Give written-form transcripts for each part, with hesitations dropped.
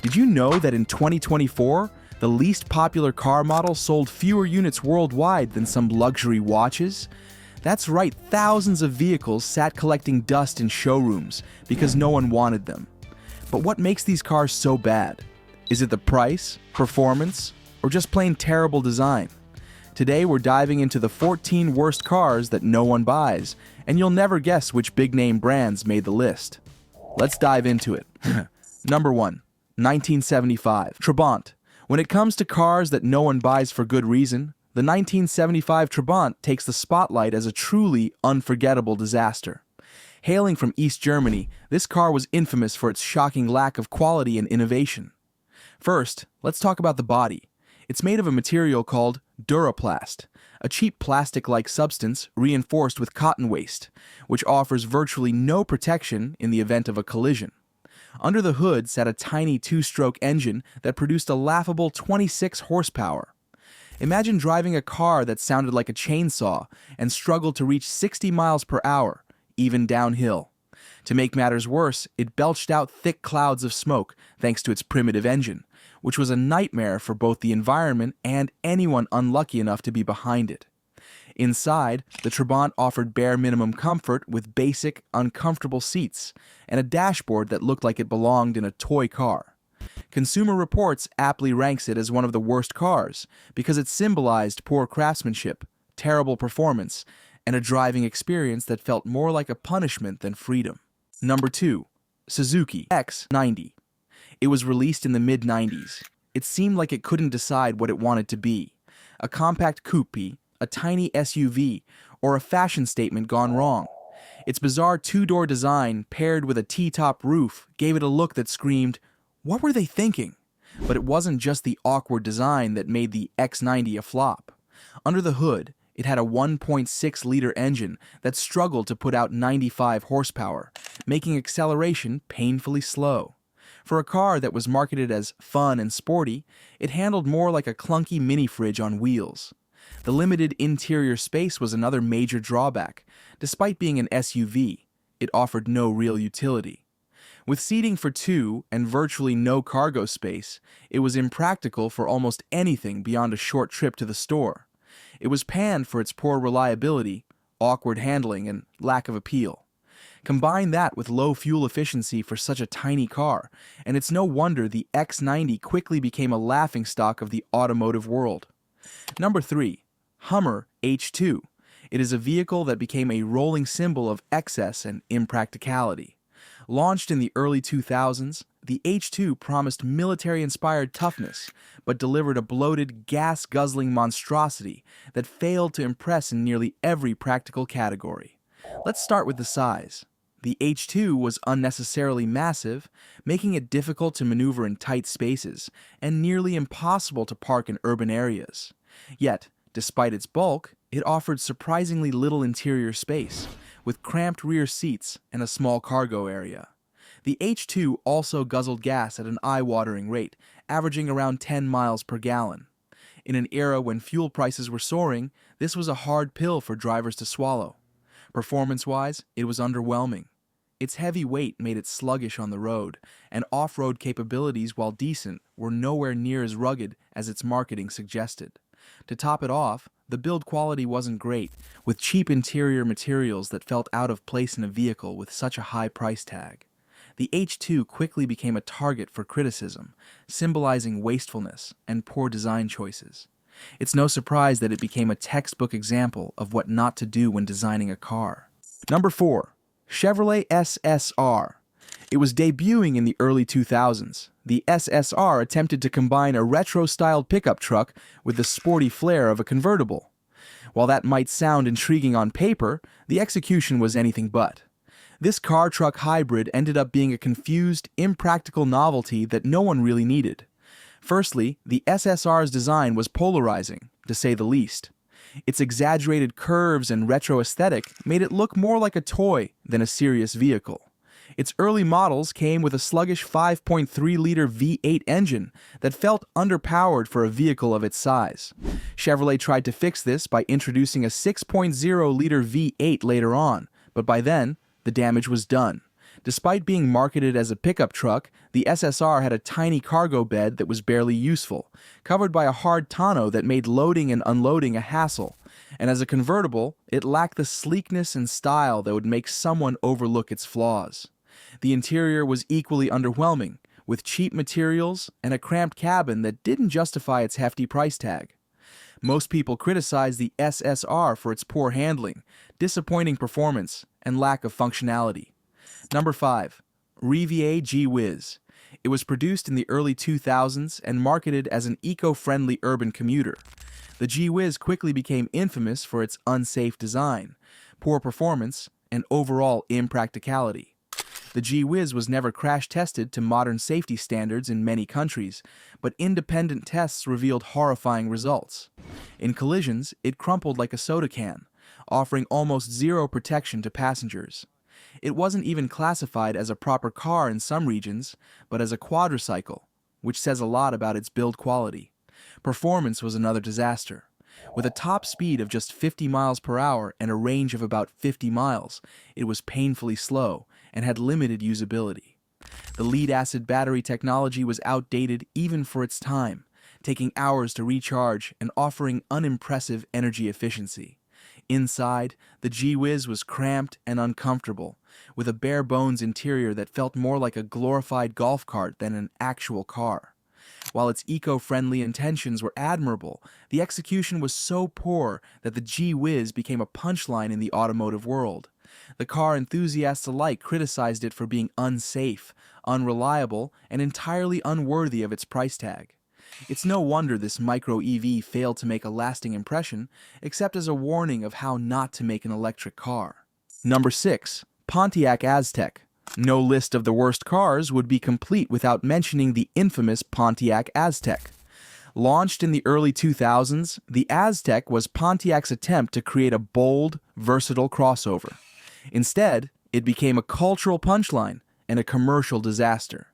Did you know that in 2024, the least popular car model sold fewer units worldwide than some luxury watches? That's right, thousands of vehicles sat collecting dust in showrooms because no one wanted them. But what makes these cars so bad? Is it the price, performance, or just plain terrible design? Today we're diving into the 14 worst cars that no one buys, and you'll never guess which big-name brands made the list. Let's dive into it. Number 1. 1975 Trabant. When it comes to cars that no one buys for good reason, the 1975 Trabant takes the spotlight as a truly unforgettable disaster. Hailing from East Germany, this car was infamous for its shocking lack of quality and innovation. First, let's talk about the body. It's made of a material called Duraplast, a cheap plastic-like substance reinforced with cotton waste, which offers virtually no protection in the event of a collision. Under the hood sat a tiny two-stroke engine that produced a laughable 26 horsepower. Imagine driving a car that sounded like a chainsaw and struggled to reach 60 miles per hour, even downhill. To make matters worse, it belched out thick clouds of smoke thanks to its primitive engine, which was a nightmare for both the environment and anyone unlucky enough to be behind it. Inside, the Trabant offered bare minimum comfort with basic, uncomfortable seats and a dashboard that looked like it belonged in a toy car. Consumer Reports aptly ranks it as one of the worst cars because it symbolized poor craftsmanship, terrible performance, and a driving experience that felt more like a punishment than freedom. Number 2. Suzuki X90. It was released in the mid-90s. It seemed like it couldn't decide what it wanted to be. A compact coupe, a tiny SUV, or a fashion statement gone wrong. Its bizarre two-door design, paired with a T-top roof, gave it a look that screamed, "What were they thinking?" But it wasn't just the awkward design that made the X90 a flop. Under the hood, it had a 1.6-liter engine that struggled to put out 95 horsepower, making acceleration painfully slow. For a car that was marketed as fun and sporty, it handled more like a clunky mini-fridge on wheels. The limited interior space was another major drawback. Despite being an SUV, it offered no real utility. With seating for two and virtually no cargo space, it was impractical for almost anything beyond a short trip to the store. It was panned for its poor reliability, awkward handling, and lack of appeal. Combine that with low fuel efficiency for such a tiny car, and it's no wonder the X90 quickly became a laughingstock of the automotive world. Number 3. Hummer H2. It is a vehicle that became a rolling symbol of excess and impracticality. Launched in the early 2000s, the H2 promised military-inspired toughness, but delivered a bloated, gas-guzzling monstrosity that failed to impress in nearly every practical category. Let's start with the size. The H2 was unnecessarily massive, making it difficult to maneuver in tight spaces and nearly impossible to park in urban areas. Yet, despite its bulk, it offered surprisingly little interior space, with cramped rear seats and a small cargo area. The H2 also guzzled gas at an eye-watering rate, averaging around 10 miles per gallon. In an era when fuel prices were soaring, this was a hard pill for drivers to swallow. Performance-wise, it was underwhelming. Its heavy weight made it sluggish on the road, and off-road capabilities, while decent, were nowhere near as rugged as its marketing suggested. To top it off, the build quality wasn't great, with cheap interior materials that felt out of place in a vehicle with such a high price tag. The H2 quickly became a target for criticism, symbolizing wastefulness and poor design choices. It's no surprise that it became a textbook example of what not to do when designing a car. Number 4. Chevrolet SSR. It was debuting in the early 2000s. The SSR attempted to combine a retro-styled pickup truck with the sporty flair of a convertible. While that might sound intriguing on paper, the execution was anything but. This car-truck hybrid ended up being a confused, impractical novelty that no one really needed. Firstly, the SSR's design was polarizing, to say the least. Its exaggerated curves and retro aesthetic made it look more like a toy than a serious vehicle. Its early models came with a sluggish 5.3-liter V8 engine that felt underpowered for a vehicle of its size. Chevrolet tried to fix this by introducing a 6.0-liter V8 later on, but by then, the damage was done. Despite being marketed as a pickup truck, the SSR had a tiny cargo bed that was barely useful, covered by a hard tonneau that made loading and unloading a hassle, and as a convertible, it lacked the sleekness and style that would make someone overlook its flaws. The interior was equally underwhelming, with cheap materials and a cramped cabin that didn't justify its hefty price tag. Most people criticize the SSR for its poor handling, disappointing performance, and lack of functionality. Number 5. Reva Gwiz. It was produced in the early 2000s and marketed as an eco-friendly urban commuter. The Gwiz quickly became infamous for its unsafe design, poor performance, and overall impracticality. The Gwiz was never crash-tested to modern safety standards in many countries, but independent tests revealed horrifying results. In collisions, it crumpled like a soda can, offering almost zero protection to passengers. It wasn't even classified as a proper car in some regions, but as a quadricycle, which says a lot about its build quality. Performance was another disaster. With a top speed of just 50 miles per hour and a range of about 50 miles, it was painfully slow and had limited usability. The lead-acid battery technology was outdated even for its time, taking hours to recharge and offering unimpressive energy efficiency. Inside, the Gwiz was cramped and uncomfortable, with a bare-bones interior that felt more like a glorified golf cart than an actual car. While its eco-friendly intentions were admirable, the execution was so poor that the Gwiz became a punchline in the automotive world. The car enthusiasts alike criticized it for being unsafe, unreliable, and entirely unworthy of its price tag. It's no wonder this micro-EV failed to make a lasting impression, except as a warning of how not to make an electric car. Number 6. Pontiac Aztec. No list of the worst cars would be complete without mentioning the infamous Pontiac Aztec. Launched in the early 2000s, the Aztec was Pontiac's attempt to create a bold, versatile crossover. Instead, it became a cultural punchline and a commercial disaster.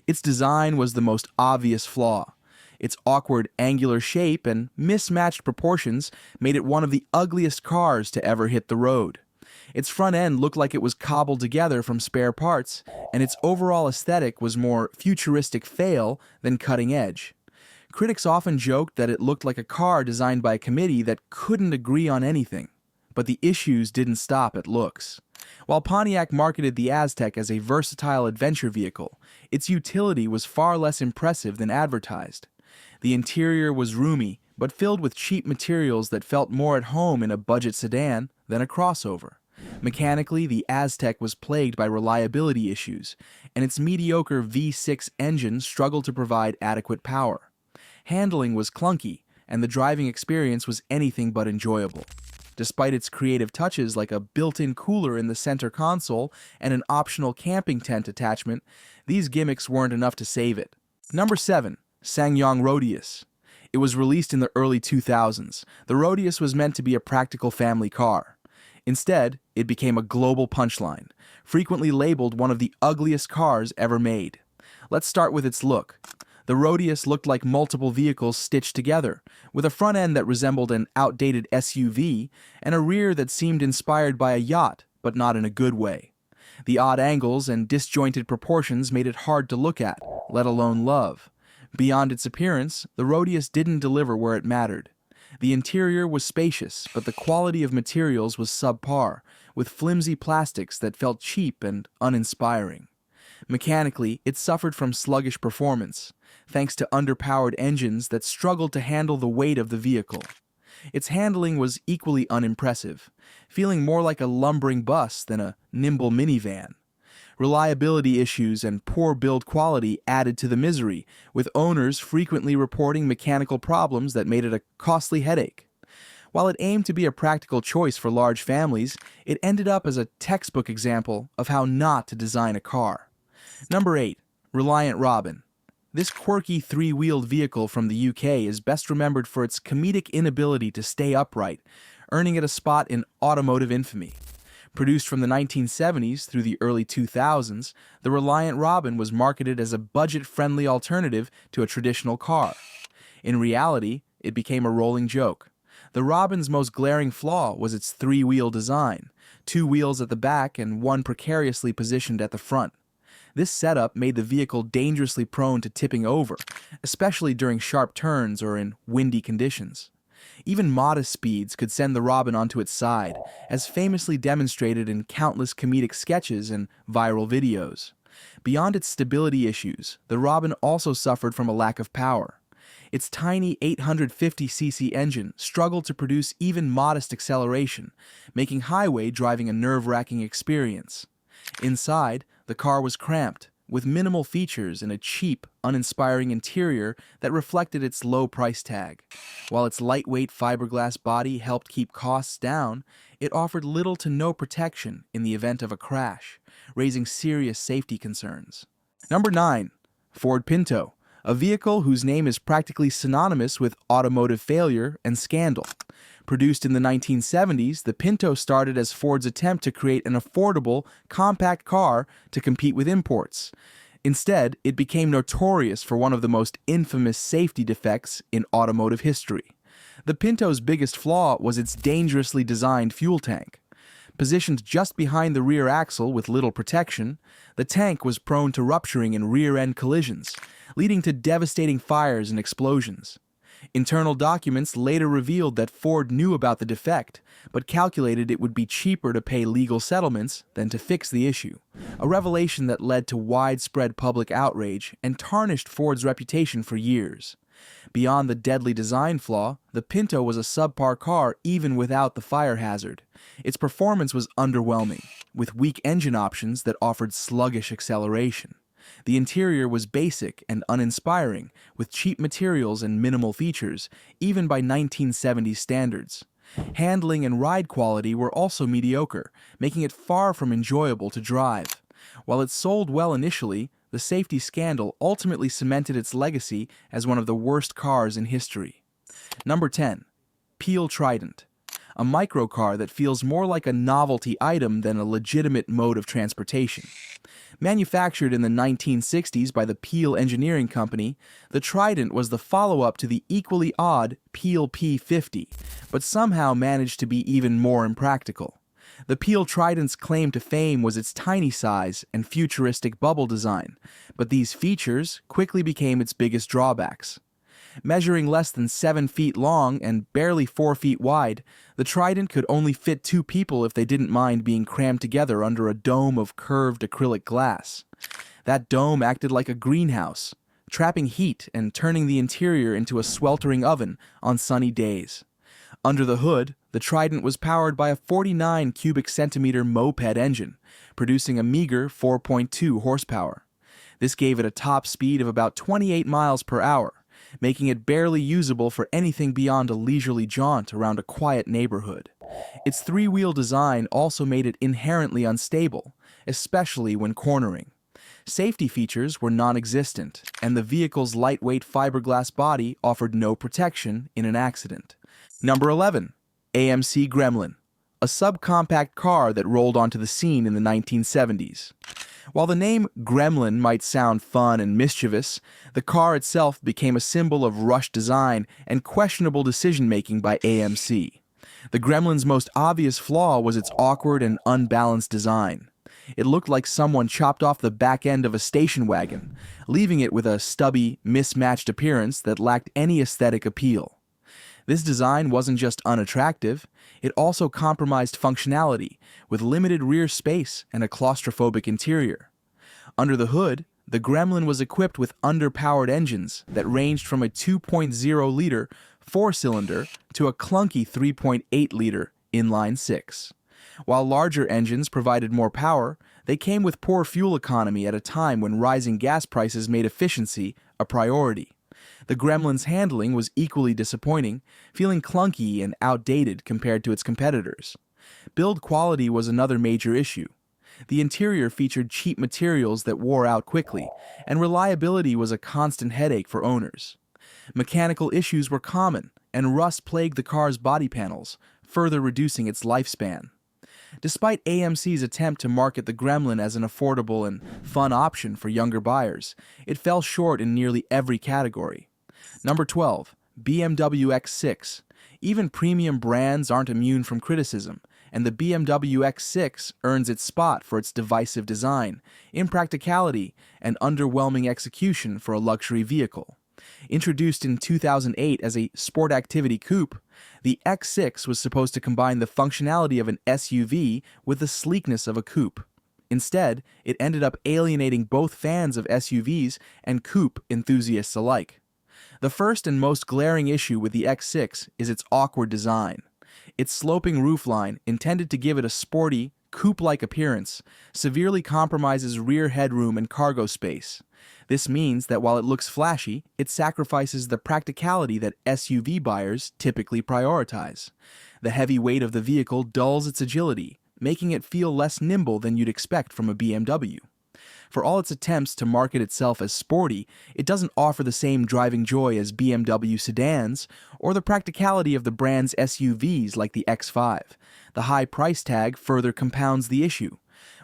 Its design was the most obvious flaw. Its awkward angular shape and mismatched proportions made it one of the ugliest cars to ever hit the road. Its front end looked like it was cobbled together from spare parts, and its overall aesthetic was more futuristic fail than cutting edge. Critics often joked that it looked like a car designed by a committee that couldn't agree on anything. But the issues didn't stop at looks. While Pontiac marketed the Aztec as a versatile adventure vehicle, its utility was far less impressive than advertised. The interior was roomy, but filled with cheap materials that felt more at home in a budget sedan than a crossover. Mechanically, the Aztec was plagued by reliability issues, and its mediocre V6 engine struggled to provide adequate power. Handling was clunky, and the driving experience was anything but enjoyable. Despite its creative touches like a built-in cooler in the center console and an optional camping tent attachment, these gimmicks weren't enough to save it. Number 7. SsangYong Rodius. It was released in the early 2000s. The Rodius was meant to be a practical family car. Instead, it became a global punchline, frequently labeled one of the ugliest cars ever made. Let's start with its look. The Rodius looked like multiple vehicles stitched together, with a front end that resembled an outdated SUV and a rear that seemed inspired by a yacht, but not in a good way. The odd angles and disjointed proportions made it hard to look at, let alone love. Beyond its appearance, the Rodius didn't deliver where it mattered. The interior was spacious, but the quality of materials was subpar, with flimsy plastics that felt cheap and uninspiring. Mechanically, it suffered from sluggish performance, thanks to underpowered engines that struggled to handle the weight of the vehicle. Its handling was equally unimpressive, feeling more like a lumbering bus than a nimble minivan. Reliability issues and poor build quality added to the misery, with owners frequently reporting mechanical problems that made it a costly headache. While it aimed to be a practical choice for large families, it ended up as a textbook example of how not to design a car. Number 8. Reliant Robin. This quirky three-wheeled vehicle from the UK is best remembered for its comedic inability to stay upright, earning it a spot in automotive infamy. Produced from the 1970s through the early 2000s, the Reliant Robin was marketed as a budget-friendly alternative to a traditional car. In reality, it became a rolling joke. The Robin's most glaring flaw was its three-wheel design, two wheels at the back and one precariously positioned at the front. This setup made the vehicle dangerously prone to tipping over, especially during sharp turns or in windy conditions. Even modest speeds could send the Robin onto its side, as famously demonstrated in countless comedic sketches and viral videos. Beyond its stability issues, the Robin also suffered from a lack of power. Its tiny 850cc engine struggled to produce even modest acceleration, making highway driving a nerve-wracking experience. Inside, the car was cramped, with minimal features and a cheap, uninspiring interior that reflected its low price tag. While its lightweight fiberglass body helped keep costs down, it offered little to no protection in the event of a crash, raising serious safety concerns. Number 9. Ford Pinto, a vehicle whose name is practically synonymous with automotive failure and scandal. Produced in the 1970s, the Pinto started as Ford's attempt to create an affordable, compact car to compete with imports. Instead, it became notorious for one of the most infamous safety defects in automotive history. The Pinto's biggest flaw was its dangerously designed fuel tank. Positioned just behind the rear axle with little protection, the tank was prone to rupturing in rear-end collisions, leading to devastating fires and explosions. Internal documents later revealed that Ford knew about the defect, but calculated it would be cheaper to pay legal settlements than to fix the issue, a revelation that led to widespread public outrage and tarnished Ford's reputation for years. Beyond the deadly design flaw, the Pinto was a subpar car even without the fire hazard. Its performance was underwhelming, with weak engine options that offered sluggish acceleration. The interior was basic and uninspiring, with cheap materials and minimal features, even by 1970s standards. Handling and ride quality were also mediocre, making it far from enjoyable to drive. While it sold well initially, the safety scandal ultimately cemented its legacy as one of the worst cars in history. Number 10. Peele Trident, a microcar that feels more like a novelty item than a legitimate mode of transportation. Manufactured in the 1960s by the Peele Engineering Company, the Trident was the follow-up to the equally odd Peele P50, but somehow managed to be even more impractical. The Peele Trident's claim to fame was its tiny size and futuristic bubble design, but these features quickly became its biggest drawbacks. Measuring less than 7 feet long and barely 4 feet wide, the Trident could only fit 2 people if they didn't mind being crammed together under a dome of curved acrylic glass. That dome acted like a greenhouse, trapping heat and turning the interior into a sweltering oven on sunny days. Under the hood, the Trident was powered by a 49 cubic centimeter moped engine, producing a meager 4.2 horsepower. This gave it a top speed of about 28 miles per hour, making it barely usable for anything beyond a leisurely jaunt around a quiet neighborhood. Its three-wheel design also made it inherently unstable, especially when cornering. Safety features were non-existent, and the vehicle's lightweight fiberglass body offered no protection in an accident. Number 11. AMC Gremlin, a subcompact car that rolled onto the scene in the 1970s. While the name Gremlin might sound fun and mischievous, the car itself became a symbol of rushed design and questionable decision-making by AMC. The Gremlin's most obvious flaw was its awkward and unbalanced design. It looked like someone chopped off the back end of a station wagon, leaving it with a stubby, mismatched appearance that lacked any aesthetic appeal. This design wasn't just unattractive, it also compromised functionality, with limited rear space and a claustrophobic interior. Under the hood, the Gremlin was equipped with underpowered engines that ranged from a 2.0-liter four-cylinder to a clunky 3.8-liter inline-six. While larger engines provided more power, they came with poor fuel economy at a time when rising gas prices made efficiency a priority. The Gremlin's handling was equally disappointing, feeling clunky and outdated compared to its competitors. Build quality was another major issue. The interior featured cheap materials that wore out quickly, and reliability was a constant headache for owners. Mechanical issues were common, and rust plagued the car's body panels, further reducing its lifespan. Despite AMC's attempt to market the Gremlin as an affordable and fun option for younger buyers, it fell short in nearly every category. Number 12. BMW X6, Even premium brands aren't immune from criticism, and the BMW X6 earns its spot for its divisive design, impracticality, and underwhelming execution for a luxury vehicle. Introduced in 2008 as a sport activity coupe, the X6 was supposed to combine the functionality of an SUV with the sleekness of a coupe. Instead, it ended up alienating both fans of SUVs and coupe enthusiasts alike. The first and most glaring issue with the X6 is its awkward design. Its sloping roofline, intended to give it a sporty, coupe-like appearance, severely compromises rear headroom and cargo space. This means that while it looks flashy, it sacrifices the practicality that SUV buyers typically prioritize. The heavy weight of the vehicle dulls its agility, making it feel less nimble than you'd expect from a BMW. For all its attempts to market itself as sporty, it doesn't offer the same driving joy as BMW sedans or the practicality of the brand's SUVs like the X5. The high price tag further compounds the issue.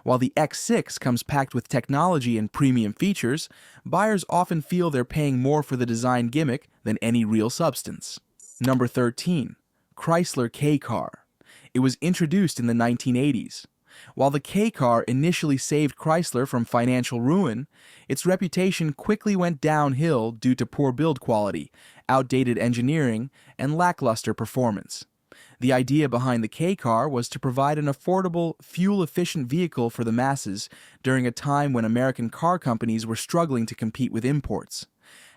While the X6 comes packed with technology and premium features, buyers often feel they're paying more for the design gimmick than any real substance. Number 13. Chrysler K Car. It was introduced in the 1980s. While the K Car initially saved Chrysler from financial ruin, its reputation quickly went downhill due to poor build quality, outdated engineering, and lackluster performance. The idea behind the K Car was to provide an affordable, fuel-efficient vehicle for the masses during a time when American car companies were struggling to compete with imports.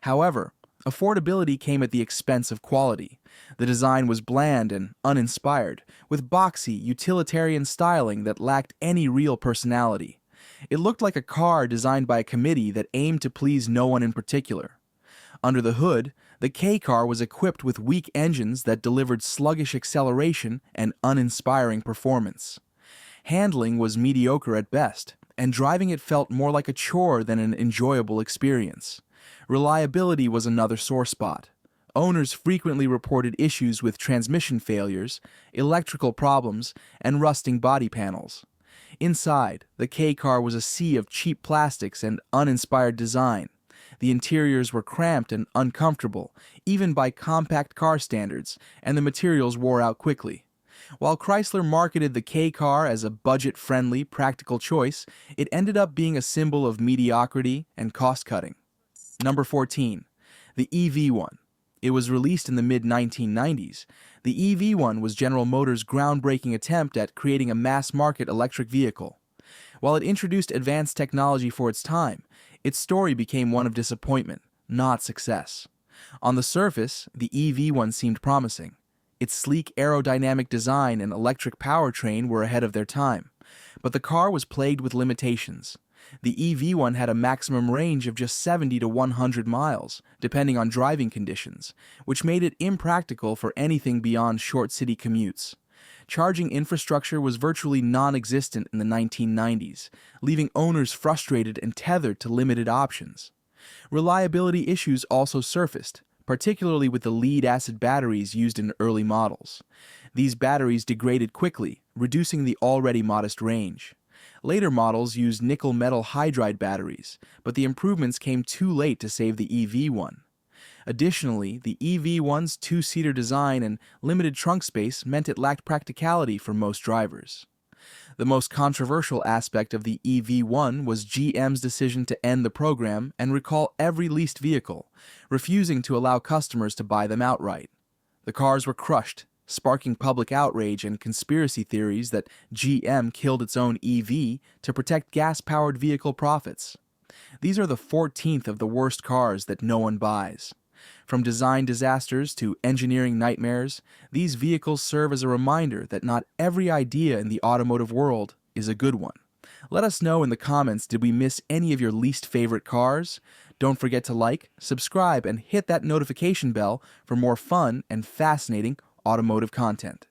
However, affordability came at the expense of quality. The design was bland and uninspired, with boxy, utilitarian styling that lacked any real personality. It looked like a car designed by a committee that aimed to please no one in particular. Under the hood, the K Car was equipped with weak engines that delivered sluggish acceleration and uninspiring performance. Handling was mediocre at best, and driving it felt more like a chore than an enjoyable experience. Reliability was another sore spot. Owners frequently reported issues with transmission failures, electrical problems, and rusting body panels. Inside, the K Car was a sea of cheap plastics and uninspired design. The interiors were cramped and uncomfortable, even by compact car standards, and the materials wore out quickly. While Chrysler marketed the K Car as a budget-friendly, practical choice, it ended up being a symbol of mediocrity and cost-cutting. Number 14. The EV1. It was released in the mid-1990s. The EV1 was General Motors' groundbreaking attempt at creating a mass-market electric vehicle. While it introduced advanced technology for its time, its story became one of disappointment, not success. On the surface, the EV1 seemed promising. Its sleek aerodynamic design and electric powertrain were ahead of their time, but the car was plagued with limitations. The EV1 had a maximum range of just 70 to 100 miles, depending on driving conditions, which made it impractical for anything beyond short city commutes. Charging infrastructure was virtually non-existent in the 1990s, leaving owners frustrated and tethered to limited options. Reliability issues also surfaced, particularly with the lead-acid batteries used in early models. These batteries degraded quickly, reducing the already modest range. Later models used nickel metal hydride batteries, but the improvements came too late to save the EV1. Additionally, the EV1's two-seater design and limited trunk space meant it lacked practicality for most drivers. The most controversial aspect of the EV1 was GM's decision to end the program and recall every leased vehicle, refusing to allow customers to buy them outright. The cars were crushed, sparking public outrage and conspiracy theories that GM killed its own EV to protect gas-powered vehicle profits. These are the 14th of the worst cars that no one buys. From design disasters to engineering nightmares, these vehicles serve as a reminder that not every idea in the automotive world is a good one. Let us know in the comments, did we miss any of your least favorite cars? Don't forget to like, subscribe, and hit that notification bell for more fun and fascinating automotive content.